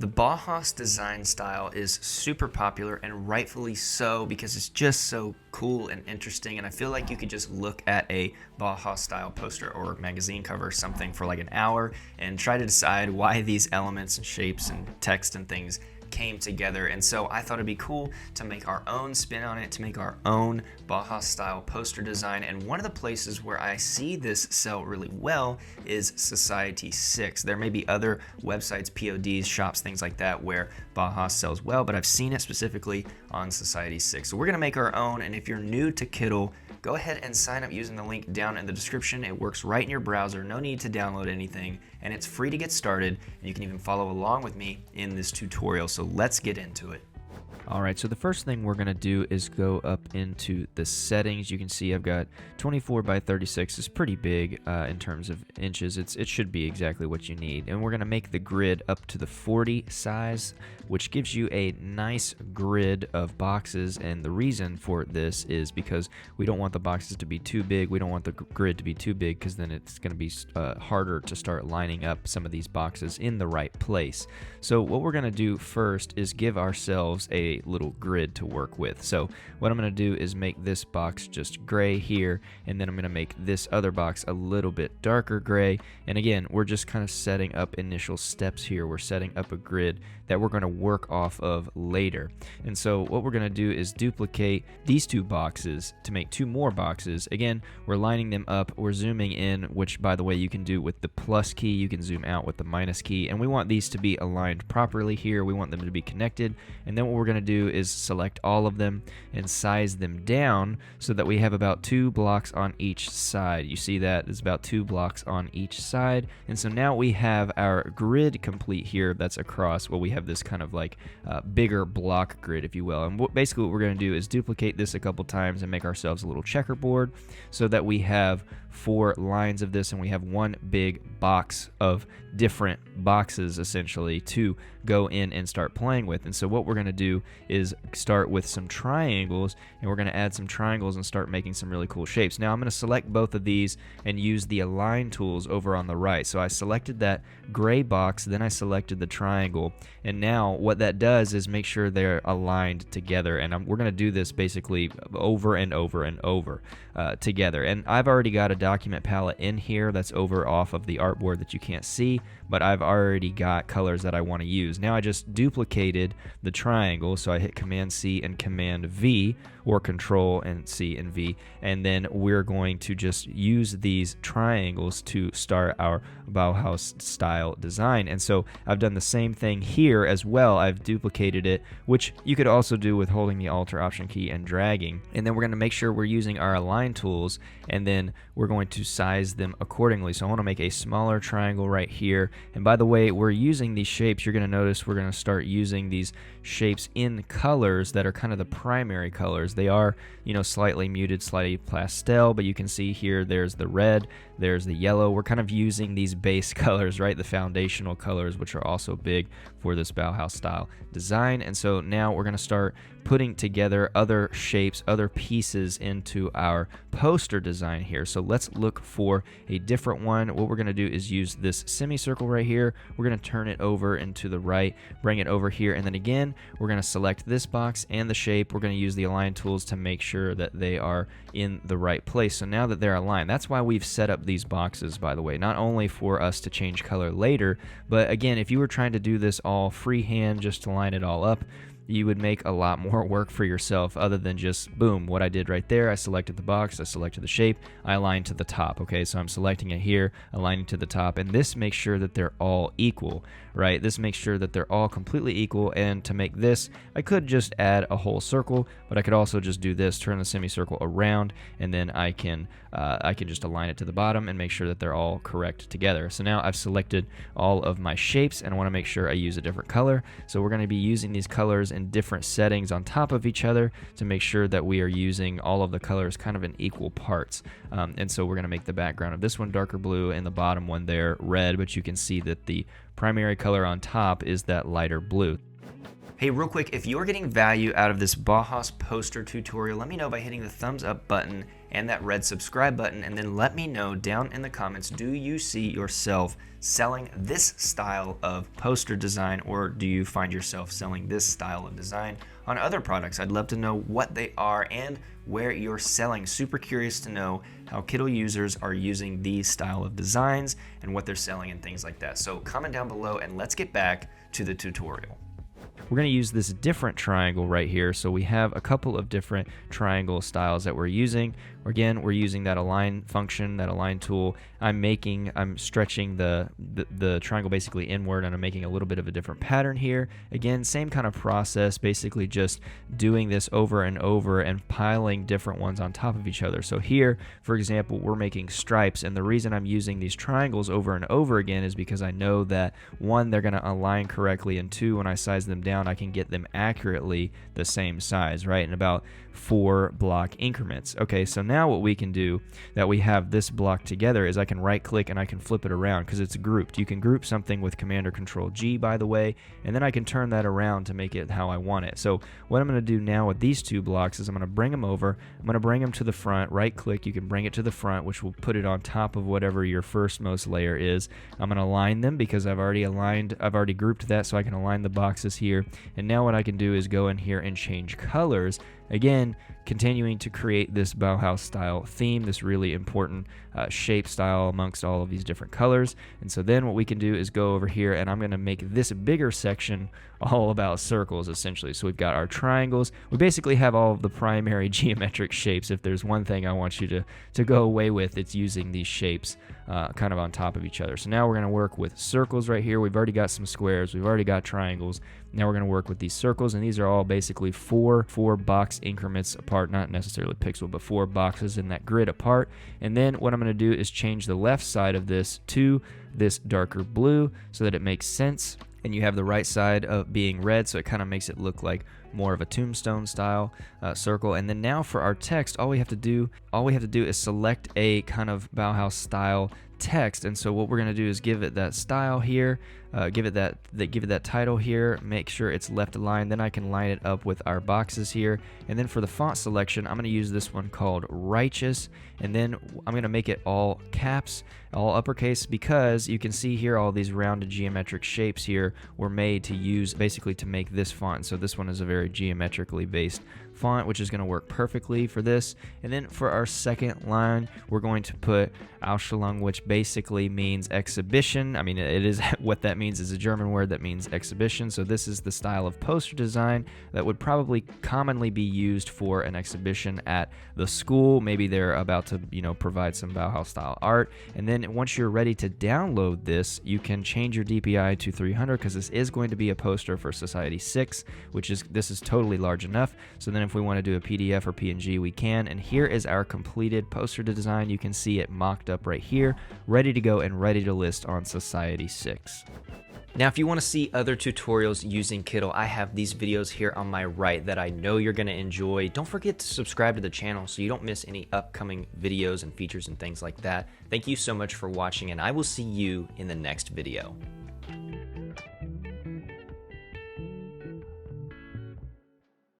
The Bauhaus design style is super popular, and rightfully so, because it's just so cool and interesting, and I feel like you could just look at a Bauhaus style poster or magazine cover or something for like an hour and try to decide why these elements and shapes and text and things came together. And so I thought it'd be cool to make our own spin on it, to make our own Bauhaus style poster design. And one of the places where I see this sell really well is Society6. There may be other websites, PODs, shops, things like that where Bauhaus sells well, but I've seen it specifically on Society6. So we're gonna make our own, and if you're new to Kittl, go ahead and sign up using the link down in the description. It works right in your browser, no need to download anything, and it's free to get started, and you can even follow along with me in this tutorial. So let's get into it. Alright, so the first thing we're going to do is go up into the settings. You can see I've got 24 by 36. It's pretty big in terms of inches. It should be exactly what you need. And we're going to make the grid up to the 40 size, which gives you a nice grid of boxes. And the reason for this is because we don't want the boxes to be too big. We don't want the grid to be too big, because then it's going to be harder to start lining up some of these boxes in the right place. So what we're going to do first is give ourselves a little grid to work with. So what I'm going to do is make this box just gray here, and then I'm going to make this other box a little bit darker gray. And again, we're just kind of setting up initial steps here. We're setting up a grid that we're going to work off of later. And so what we're going to do is duplicate these two boxes to make two more boxes. Again, we're lining them up, we're zooming in, which by the way you can do with the plus key, you can zoom out with the minus key, and we want these to be aligned properly here. We want them to be connected, and then what we're going to do is select all of them and size them down so that we have about 2 blocks on each side. You see that there's about 2 blocks on each side, and so now we have our grid complete here. That's across, well, we have this kind of like bigger block grid, if you will. And basically what we're going to do is duplicate this a couple times and make ourselves a little checkerboard so that we have 4 lines of this, and we have one big box of different boxes essentially to go in and start playing with. And so what we're going to do is start with some triangles, and we're going to add some triangles and start making some really cool shapes. Now I'm going to select both of these and use the align tools over on the right. So I selected that gray box, then I selected the triangle, and now what that does is make sure they're aligned together. And we're going to do this basically over and over and over together. And I've already got a document palette in here that's over off of the artboard that you can't see, but I've already got colors that I want to use. Now I just duplicated the triangle, so I hit Command C and Command V, or Control and C and V, and then we're going to just use these triangles to start our Bauhaus style design. And so I've done the same thing here as well. I've duplicated it, which you could also do with holding the Alt or Option key and dragging. And then we're going to make sure we're using our align tools, and then we're going to size them accordingly. So I want to make a smaller triangle right here. And by the way, we're using these shapes. You're going to notice we're going to start using these shapes in colors that are kind of the primary colors. They are, you know, slightly muted, slightly pastel, but you can see here there's the red, there's the yellow. We're kind of using these base colors, right? The foundational colors, which are also big for this Bauhaus style design. And so now we're going to start putting together other shapes, other pieces into our poster design here. So let's look for a different one. What we're going to do is use this semicircle right here. We're going to turn it over into the right, bring it over here, and then again we're going to select this box and the shape. We're going to use the align tools to make sure that they are in the right place. So now that they're aligned, that's why we've set up these boxes, by the way, not only for us to change color later, but again, if you were trying to do this all freehand just to line it all up, you would make a lot more work for yourself other than just, boom, what I did right there. I selected the box, I selected the shape, I aligned to the top, okay? So I'm selecting it here, aligning to the top, and this makes sure that they're all equal, right? This makes sure that they're all completely equal, and to make this, I could just add a whole circle, but I could also just do this, turn the semicircle around, and then I can just align it to the bottom and make sure that they're all correct together. So now I've selected all of my shapes, and I want to make sure I use a different color. So we're going to be using these colors in different settings on top of each other to make sure that we are using all of the colors kind of in equal parts. And so we're going to make the background of this one darker blue and the bottom one there red, but you can see that the primary color on top is that lighter blue. Hey, real quick, if you're getting value out of this Bauhaus poster tutorial, let me know by hitting the thumbs up button and that red subscribe button, and then let me know down in the comments, do you see yourself selling this style of poster design, or do you find yourself selling this style of design on other products? I'd love to know what they are and where you're selling. Super curious to know how Kittl users are using these style of designs and what they're selling and things like that. So comment down below and let's get back to the tutorial. We're going to use this different triangle right here. So we have a couple of different triangle styles that we're using. Again, we're using that align function, that align tool. I'm stretching the triangle basically inward, and I'm making a little bit of a different pattern here. Again, same kind of process, basically just doing this over and over and piling different ones on top of each other. So here, for example, we're making stripes, and the reason I'm using these triangles over and over again is because I know that one, they're going to align correctly, and two, when I size them down, I can get them accurately the same size, right, in about 4 block increments. Okay, so now what we can do that we have this block together is I can right click and I can flip it around because it's grouped. You can group something with Command or Control G, by the way, and then I can turn that around to make it how I want it. So what I'm going to do now with these 2 blocks is I'm going to bring them over. I'm going to bring them to the front. Right click, you can bring it to the front, which will put it on top of whatever your firstmost layer is. I'm going to align them because I've already grouped that, so I can align the boxes here. And now what I can do is go in here and change colors. Again, continuing to create this Bauhaus style theme, this really important shape style amongst all of these different colors. And so then what we can do is go over here, and I'm going to make this bigger section all about circles, essentially. So we've got our triangles. We basically have all of the primary geometric shapes. If there's one thing I want you to go away with, it's using these shapes kind of on top of each other. So now we're going to work with circles right here. We've already got some squares. We've already got triangles. Now we're going to work with these circles, and these are all basically four box increments apart, not necessarily pixel, but 4 boxes in that grid apart. And then what I'm going to do is change the left side of this to this darker blue so that it makes sense. And you have the right side of being red, so it kind of makes it look like more of a tombstone style circle. And then now for our text, all we have to do is select a kind of Bauhaus style text. And so what we're going to do is give it that style here, give it that title here, make sure it's left aligned. Then I can line it up with our boxes here. And then for the font selection, I'm going to use this one called Righteous, and then I'm going to make it all caps, all uppercase, because you can see here all these rounded geometric shapes here were made to use basically to make this font. So this one is a very geometrically based font, which is going to work perfectly for this. And then for our second line, we're going to put Ausstellung, which basically means exhibition. I mean, it is what that means is a German word that means exhibition. So this is the style of poster design that would probably commonly be used for an exhibition at the school. Maybe they're about to, provide some Bauhaus style art. And then once you're ready to download this, you can change your DPI to 300 because this is going to be a poster for Society6, this is totally large enough. So then if we want to do a PDF or PNG, we can. And here is our completed poster design. You can see it mocked up right here, ready to go and ready to list on Society6. Now, if you want to see other tutorials using Kittl, I have these videos here on my right that I know you're going to enjoy. Don't forget to subscribe to the channel so you don't miss any upcoming videos and features and things like that. Thank you so much for watching, and I will see you in the next video.